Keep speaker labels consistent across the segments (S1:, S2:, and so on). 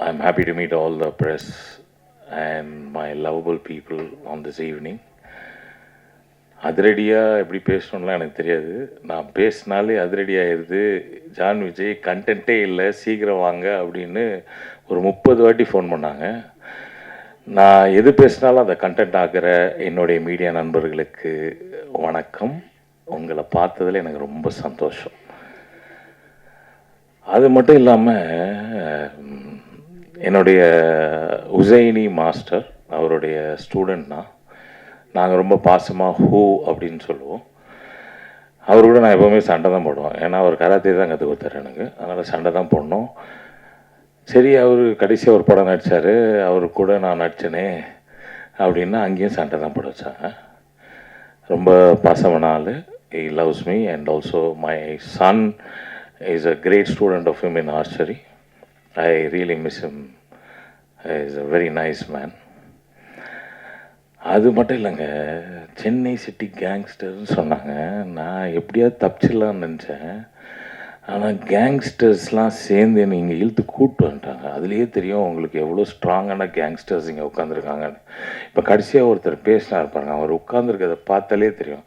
S1: I'm happy to meet all the press and my lovable people on this evening. அதிரடியாக எப்படி பேசணும்லாம் எனக்கு தெரியாது. நான் பேசினாலே அதிரடியாகிடுது. ஜான் விஜய் கண்டென்ட்டே இல்லை, சீக்கிரம் வாங்க அப்படின்னு ஒரு 30 வாட்டி ஃபோன் பண்ணாங்க. நான் எது பேசினாலும் அதை கண்டென்ட் ஆகிற என்னுடைய மீடியா நண்பர்களுக்கு வணக்கம். உங்களை பார்த்ததில் எனக்கு ரொம்ப சந்தோஷம். அது மட்டும் இல்லாமல் என்னுடைய உசைனி மாஸ்டர், அவருடைய ஸ்டூடெண்ட்னா நாங்கள் ரொம்ப பாசமாக ஹூ அப்படின்னு சொல்லுவோம். அவர் கூட நான் எப்போவுமே சண்டை தான் போடுவேன். ஏன்னா அவர் கராத்தே தான் கற்றுக் கொடுத்தாரு எனக்கு. அதனால் சண்டை தான் போடணும். சரி, அவர் கடைசியாக ஒரு படம் நடித்தார், அவர் கூட நான் நடித்தேனே அப்படின்னா அங்கேயும் சண்டை தான் போட வச்சாங்க. ரொம்ப பாசமான ஆள். He loves me and also my son is a great student of him in archery. I really miss him. He is a very nice man. அது மட்டும் இல்லைங்க, சென்னை சிட்டி கேங்ஸ்டர்னு சொன்னாங்க. நான் எப்படியாவது தப்பிச்சிடலான்னு நினச்சேன். ஆனால் கேங்ஸ்டர்ஸ்லாம் சேர்ந்து என்னை இங்கே இழுத்து கூப்பிட்டு வந்துட்டாங்க. அதுலேயே தெரியும் உங்களுக்கு எவ்வளோ ஸ்ட்ராங்கான கேங்ஸ்டர்ஸ் இங்கே உட்காந்துருக்காங்கன்னு. இப்போ கடைசியாக ஒருத்தர் பேசினா இருப்பாங்க, அவர் உட்காந்துருக்கிறத பார்த்தாலே தெரியும்.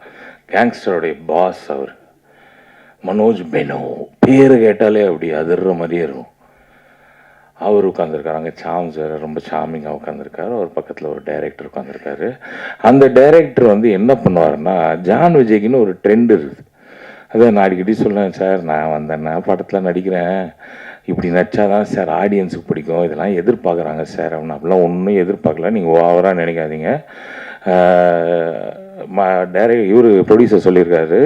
S1: கேங்ஸ்டருடைய பாஸ் அவர் மனோஜ் பெனோ. பேர் கேட்டாலே அப்படி அதிர்ற மாதிரியே இருக்கும். அவர் உட்காந்துருக்காரு. அங்கே சாம் சார் ரொம்ப சாமிங்காக உட்காந்துருக்காரு. அவர் பக்கத்தில் ஒரு டைரக்டர் உட்காந்துருக்காரு. அந்த டைரக்டர் வந்து என்ன பண்ணுவார்னா, ஜான் விஜய்க்குன்னு ஒரு ட்ரெண்ட் இருக்குது. அதை நான் அடிக்கடி சொல்லுவேன், சார் நான் வந்தேன்னா படத்தில் நடிக்கிறேன், இப்படி நடிச்சாதான் சார் ஆடியன்ஸுக்கு பிடிக்கும், இதெல்லாம் எதிர்பார்க்குறாங்க சார் அப்படின்னு. அப்படிலாம் ஒன்றும் எதிர்பார்க்கல, நீங்கள் ஓவராக நினைக்காதீங்க. இவர் ப்ரொடியூசர் சொல்லியிருக்காரு,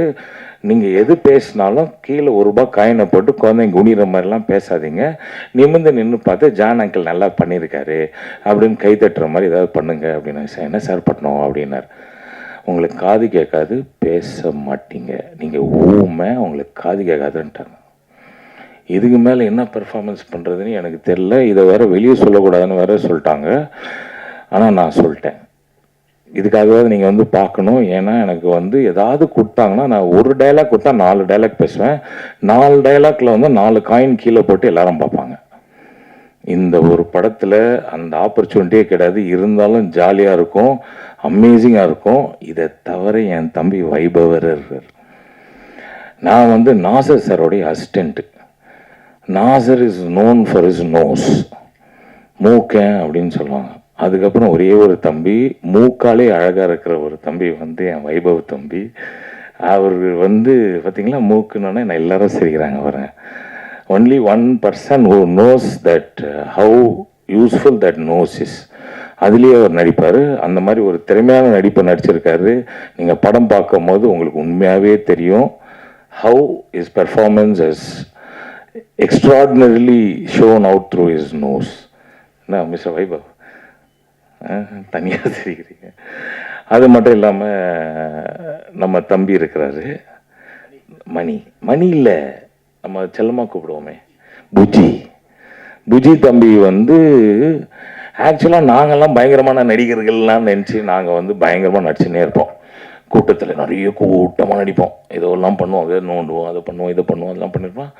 S1: நீங்கள் எது பேசினாலும் கீழே ₹1 காயினை போட்டு குழந்தைங்க குனிகிற மாதிரிலாம் பேசாதீங்க, நிமிர்ந்து நின்று பார்த்து ஜான் அங்கிள் நல்லா பண்ணியிருக்காரு அப்படின்னு கை தட்டுற மாதிரி ஏதாவது பண்ணுங்க அப்படின்னு. சார் என்ன சார் பண்ணோம் அப்படின்னார். உங்களுக்கு காது கேட்காது, பேச மாட்டீங்க, நீங்கள் ஊமை, உங்களுக்கு காது கேட்காதுன்ட்டாங்க. இதுக்கு மேலே என்ன பெர்ஃபார்மன்ஸ் பண்ணுறதுன்னு எனக்கு தெரில. இதை வேறு வெளியே சொல்லக்கூடாதுன்னு வேறு சொல்லிட்டாங்க. ஆனால் நான் சொல்லிட்டேன், இதுக்காகவாவது நீங்கள் வந்து பார்க்கணும். ஏன்னா எனக்கு வந்து ஏதாவது கொடுத்தாங்கன்னா, நான் ஒரு டைலாக் கொடுத்தா 4 டைலாக் பேசுவேன். 4 டைலாக்ல வந்து 4 காயின் கீழே போட்டு எல்லாரும் பார்ப்பாங்க. இந்த ஒரு படத்தில் அந்த ஆப்பர்ச்சுனிட்டியே கிடையாது. இருந்தாலும் ஜாலியாக இருக்கும், அமேசிங்காக இருக்கும். இதை தவிர என் தம்பி வைபவர் இருக்கார். நான் வந்து நாசர் சாரோடைய assistant. Nassar is known for his nose, மூக்கன் அப்படின்னு சொல்லுவாங்க. அதுக்கப்புறம் ஒரே ஒரு தம்பி, மூக்காலே அழகாக இருக்கிற ஒரு தம்பி வந்து என் வைபவ் தம்பி. அவர் வந்து பார்த்திங்களா, மூக்குன்னொன்னே நான் எல்லாரும் சிரிக்கிறாங்க. வரேன் only 1% who knows that how useful that nose is. அதுலேயே அவர் நடிப்பார். அந்த மாதிரி ஒரு திறமையான நடிப்பை நடிச்சிருக்காரு. நீங்கள் படம் பார்க்கும் போது உங்களுக்கு உண்மையாகவே தெரியும் how his performance is extraordinarily shown out through his nose. என்ன மிஸ்டர் வைபவ் தனியாக தெரிகிறீங்க. அது மட்டும் இல்லாமல் நம்ம தம்பி இருக்கிறாரு, மணி. மணி இல்லை, நம்ம செல்லமாக கூப்பிடுவோமே, புஜி. புஜி தம்பி வந்து ஆக்சுவலாக நாங்கள்லாம் பயங்கரமான நடிகர்கள்லாம் நினச்சி நாங்கள் வந்து பயங்கரமாக நடிச்சுன்னே இருப்போம். கூட்டத்தில் நிறைய கூட்டமாக நடிப்போம், இதெல்லாம் பண்ணுவோம், அதை நோண்டுவோம், அதை பண்ணுவோம், இதை பண்ணுவோம், அதெல்லாம் பண்ணியிருப்பான்.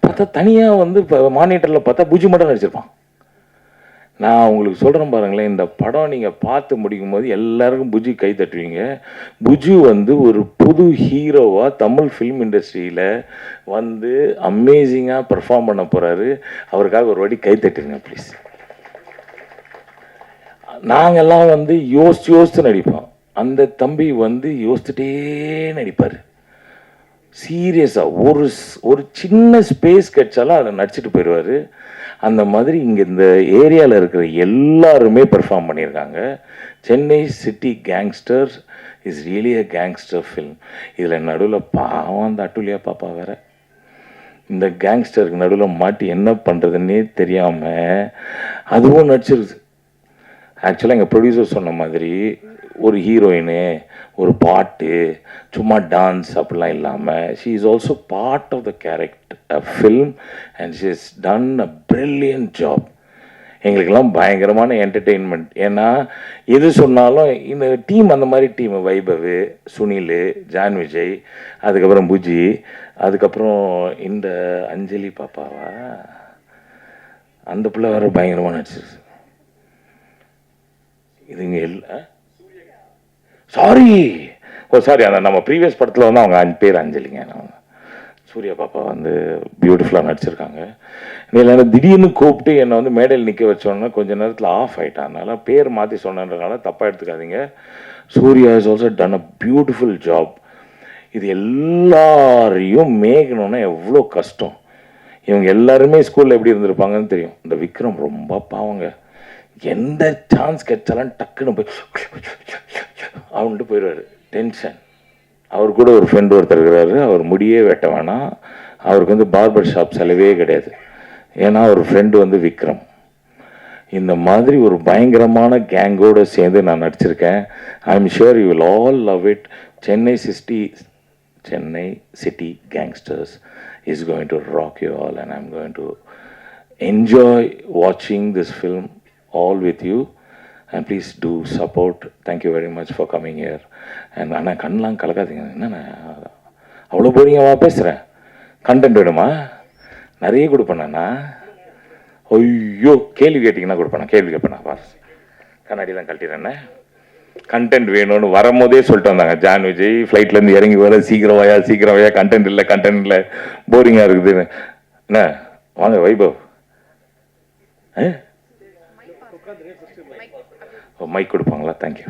S1: பார்த்தா தனியாக வந்து இப்போ மானிட்டரில் பார்த்தா புஜி மட்டும் நடிச்சிருப்பான். நான் உங்களுக்கு சொல்கிறேன் பாருங்களேன், இந்த படம் நீங்கள் பார்த்து முடிக்கும் போது எல்லாருக்கும் புஜி கை தட்டுவீங்க. புஜி வந்து ஒரு புது ஹீரோவாக தமிழ் ஃபிலிம் இண்டஸ்ட்ரியில் வந்து அமேசிங்காக பெர்ஃபார்ம் பண்ண போகிறாரு. அவருக்காக ஒரு வாட்டி கை தட்டுங்க ப்ளீஸ். நாங்கள்லாம் வந்து யோசித்து நடிப்போம். அந்த தம்பி வந்து யோசிச்சுட்டே நடிப்பார். சீரியஸாக ஒரு சின்ன ஸ்பேஸ் கிடைச்சாலும் அதை நடிச்சுட்டு போயிடுவார். அந்த மாதிரி இங்கே இந்த ஏரியாவில் இருக்கிற எல்லாருமே பெர்ஃபார்ம் பண்ணியிருக்காங்க. Chennai city gangster is really a gangster film. இதில் நடுவில் பாவம் அந்த அட்டுலியா பாப்பா வேற இந்த கேங்ஸ்டருக்கு நடுவில் மாட்டி என்ன பண்ணுறதுன்னே தெரியாமல் அதுவும் நடிச்சிருது. ஆக்சுவலாக எங்கள் ப்ரொடியூசர் சொன்ன மாதிரி ஒரு ஹீரோயினு, ஒரு பாட்டு, சும்மா டான்ஸ் அப்படிலாம் இல்லாமல் she is also part of the character film and she is done a brilliant job. எங்களுக்கெல்லாம் பயங்கரமான என்டர்டெயின்மெண்ட். ஏன்னா எது சொன்னாலும் இந்த டீம் அந்த மாதிரி டீம், வைபவ், சுனில், ஜான் விஜய், அதுக்கப்புறம் புஜி, அதுக்கப்புறம் இந்த அஞ்சலி பாப்பாவா, அந்த பிள்ளை வேற பயங்கரமாக நடிச்சிருக்கு. இதுங்க சாரி சாரி அந்த நம்ம ப்ரீவியஸ் படத்தில் வந்து அவங்க 5 பேர் அஞ்சலிங்க. சூர்யா பாப்பா வந்து பியூட்டிஃபுல்லாக நடிச்சிருக்காங்க. நீ திடீர்னு கூப்பிட்டு என்னை வந்து மேடையில் நிற்க வச்சோன்னா கொஞ்ச நேரத்தில் ஆஃப் ஆகிட்டான். அதனால் பேர் மாற்றி சொன்னதுனால தப்பாக எடுத்துக்காதீங்க. Suriya is also done a beautiful job. இது எல்லாரையும் மேய்க்கணுன்னா எவ்வளோ கஷ்டம். இவங்க எல்லாருமே ஸ்கூலில் எப்படி இருந்திருப்பாங்கன்னு தெரியும். இந்த விக்ரம் ரொம்ப பாவங்க. எந்த சான்ஸ் கிடைச்சாலும் டக்குன்னு போய் அவன்ட்டு போயிடுவார். டென்ஷன். அவர் கூட ஒரு ஃப்ரெண்டு ஒருத்தர் இருக்கிறாரு. அவர் முடியே வெட்ட வேணாம். அவருக்கு வந்து பார்பர் ஷாப் செலவே கிடையாது. ஏன்னா ஒரு ஃப்ரெண்டு வந்து விக்ரம். இந்த மாதிரி ஒரு பயங்கரமான கேங்கோடு சேர்ந்து நான் நடிச்சிருக்கேன். I am sure you will all love it. Chennai city gangsters is going to rock you all, and I'm going to enjoy watching this film all with you, and please do support. Thank you very much for coming here. And ஆனால் கண்ணெலாம் கலக்காதீங்க. என்னண்ணா அவ்வளோ போரிங்கவா பேசுகிறேன்? Content வேணுமா? நிறைய கொடுப்பேண்ணா. ஐயோ கேள்வி கேட்டிங்கன்னா கொடுப்பேண்ணா. கேள்வி கேட்பேண்ணா. பாஸ் கண்ணாடிலாம் கழட்டிடுறேண்ணே. கண்டென்ட் வேணும்னு வரும்போதே சொல்லிட்டு வந்தாங்க. ஜான் விஜய் ஃப்ளைட்லேருந்து இறங்கி வர சீக்கிரம் வாயா கண்டென்ட் இல்லை போரிங்காக இருக்குதுன்னு. என்ன வாங்க வைபவ். மைக் கொடுப்பாங்களா? தேங்க்யூ.